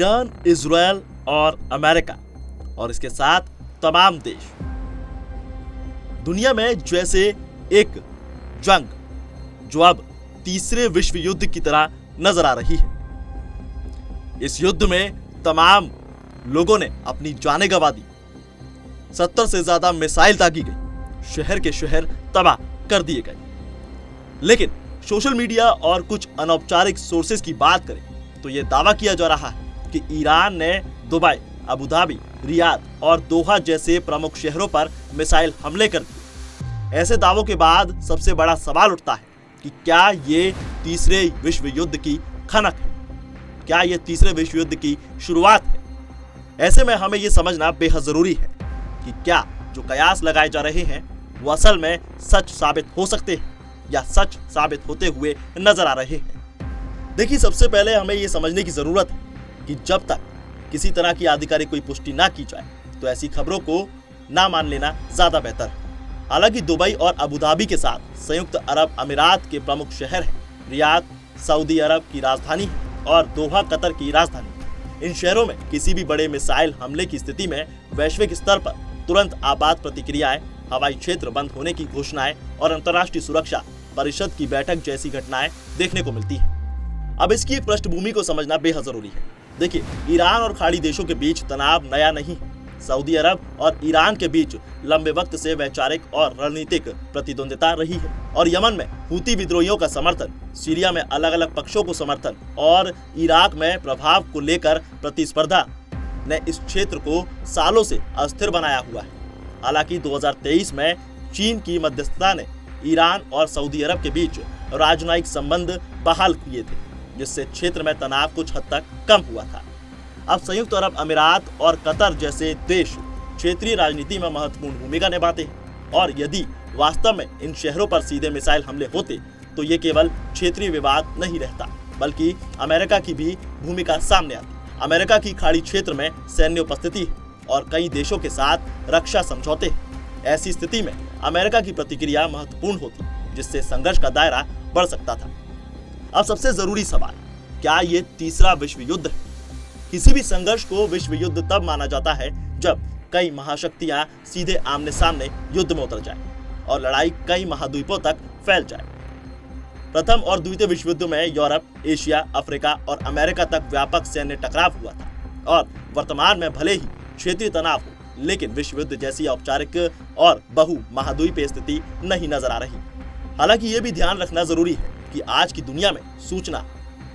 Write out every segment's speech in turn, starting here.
Iran, Israel और America और इसके साथ तमाम देश दुनिया में जैसे एक जंग जो अब तीसरे विश्व युद्ध की तरह नजर आ रही है। इस युद्ध में तमाम लोगों ने अपनी जानें गंवा दी। 70 से ज्यादा मिसाइल दागी गई, शहर के शहर तबाह कर दिए गए। लेकिन सोशल मीडिया और कुछ अनौपचारिक सोर्सेज की बात करें तो यह दावा किया जा रहा है कि ईरान ने दुबई, अबू धाबी, रियाद और दोहा जैसे प्रमुख शहरों पर मिसाइल हमले कर दिए। ऐसे दावों के बाद सबसे बड़ा सवाल उठता है कि क्या ये तीसरे विश्व युद्ध की खनक है? क्या ये तीसरे विश्व युद्ध की शुरुआत है? ऐसे में हमें यह समझना बेहद जरूरी है कि क्या जो कयास लगाए जा रहे हैं वो असल में सच साबित हो सकते हैं या सच साबित होते हुए नजर आ रहे हैं। देखिए, सबसे पहले हमें यह समझने की जरूरत है कि जब तक किसी तरह की आधिकारिक कोई पुष्टि ना की जाए तो ऐसी खबरों को ना मान लेना ज्यादा बेहतर है। हालांकि दुबई और अबू धाबी के साथ संयुक्त अरब अमीरात के प्रमुख शहर हैं। रियाद सऊदी अरब की राजधानी है और दोहा कतर की राजधानी। इन शहरों में किसी भी बड़े मिसाइल हमले की स्थिति में वैश्विक स्तर पर तुरंत आपात प्रतिक्रियाएं, हवाई क्षेत्र बंद होने की घोषणाएं और अंतर्राष्ट्रीय सुरक्षा परिषद की बैठक जैसी घटनाएं देखने को मिलती है। अब इसकी एक पृष्ठभूमि को समझना बेहद जरूरी है। देखिए, ईरान और खाड़ी देशों के बीच तनाव नया नहीं है। सऊदी अरब और ईरान के बीच लंबे वक्त से वैचारिक और रणनीतिक प्रतिद्वंदिता रही है और यमन में हूती विद्रोहियों का समर्थन, सीरिया में अलग अलग पक्षों को समर्थन और इराक में प्रभाव को लेकर प्रतिस्पर्धा ने इस क्षेत्र को सालों से अस्थिर बनाया हुआ है। हालांकि 2023 में चीन की मध्यस्थता ने ईरान और सऊदी अरब के बीच राजनयिक संबंध बहाल किए थे, जिससे क्षेत्र में तनाव कुछ हद तक कम हुआ था। अब संयुक्त अरब अमीरात और कतर जैसे देश क्षेत्रीय राजनीति में महत्वपूर्ण भूमिका निभाते हैं और यदि वास्तव में इन शहरों पर सीधे मिसाइल हमले होते तो ये केवल क्षेत्रीय विवाद नहीं रहता, बल्कि अमेरिका की भी भूमिका सामने आती। अमेरिका की खाड़ी क्षेत्र में सैन्य उपस्थिति है और कई देशों के साथ रक्षा समझौते हैं। ऐसी स्थिति में अमेरिका की प्रतिक्रिया महत्वपूर्ण होती, जिससे संघर्ष का दायरा बढ़ सकता था। अब सबसे जरूरी सवाल, क्या ये तीसरा विश्व युद्ध है? किसी भी संघर्ष को विश्व युद्ध तब माना जाता है जब कई महाशक्तियां सीधे आमने सामने युद्ध में उतर जाए और लड़ाई कई महाद्वीपों तक फैल जाए। प्रथम और द्वितीय विश्व युद्ध में यूरोप, एशिया, अफ्रीका और अमेरिका तक व्यापक सैन्य टकराव हुआ था और वर्तमान में भले ही क्षेत्रीय तनाव हो, लेकिन विश्व युद्ध जैसी औपचारिक और बहु महाद्वीपीय स्थिति नहीं नजर आ रही। हालांकि ये भी ध्यान रखना जरूरी है कि आज की दुनिया में सूचना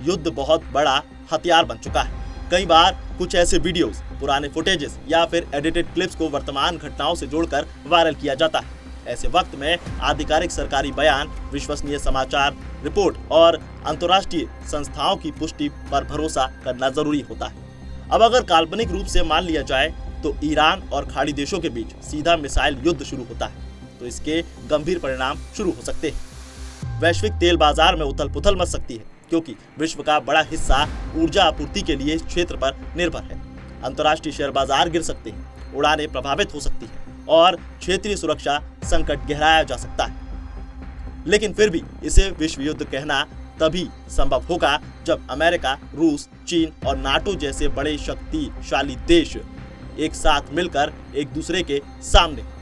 युद्ध बहुत बड़ा हथियार बन चुका है। कई बार कुछ ऐसे वीडियोस, पुराने फुटेजेस या फिर एडिटेड क्लिप्स को वर्तमान घटनाओं से जोड़कर वायरल किया जाता है। ऐसे वक्त में आधिकारिक सरकारी बयान, विश्वसनीय समाचार रिपोर्ट और अंतर्राष्ट्रीय संस्थाओं की पुष्टि पर भरोसा करना जरूरी होता है। अब अगर काल्पनिक रूप से मान लिया जाए तो ईरान और खाड़ी देशों के बीच सीधा मिसाइल युद्ध शुरू होता है तो इसके गंभीर परिणाम शुरू हो सकते हैं। वैश्विक तेल बाजार में उथल पुथल मच सकती है, क्योंकि विश्व का बड़ा हिस्सा ऊर्जा आपूर्ति के लिए इस क्षेत्र पर निर्भर है। अंतर्राष्ट्रीय शेयर बाजार गिर सकते हैं, उड़ानें प्रभावित हो सकती हैं और क्षेत्रीय सुरक्षा संकट गहराया जा सकता है। लेकिन फिर भी इसे विश्व युद्ध कहना तभी संभव होगा जब अमेरिका, रूस, चीन और नाटो जैसे बड़े शक्तिशाली देश एक साथ मिलकर एक दूसरे के सामने।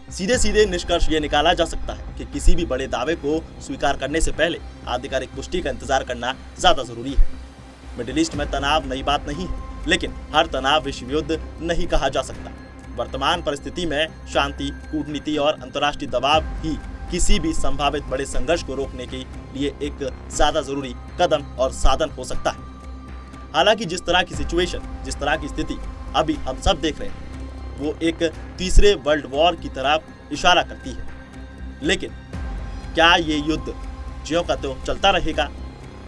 सीधे सीधे निष्कर्ष ये निकाला जा सकता है कि किसी भी बड़े दावे को स्वीकार करने से पहले आधिकारिक पुष्टि का इंतजार करना ज्यादा जरूरी है। मिडिल ईस्ट में तनाव नई बात नहीं है, लेकिन हर तनाव विश्व युद्ध नहीं कहा जा सकता। वर्तमान परिस्थिति में शांति, कूटनीति और अंतर्राष्ट्रीय दबाव ही किसी भी संभावित बड़े संघर्ष को रोकने के लिए एक ज्यादा जरूरी कदम और साधन हो सकता है। हालांकि जिस तरह की सिचुएशन, जिस तरह की स्थिति अभी हम सब देख रहे हैं, वो एक तीसरे वर्ल्ड वॉर की तरफ इशारा करती है। लेकिन क्या ये युद्ध ज्यों का त्यों चलता रहेगा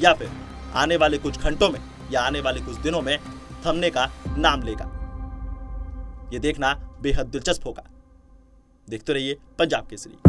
या फिर आने वाले कुछ घंटों में या आने वाले कुछ दिनों में थमने का नाम लेगा? ये देखना बेहद दिलचस्प होगा। देखते रहिए पंजाब केसरी।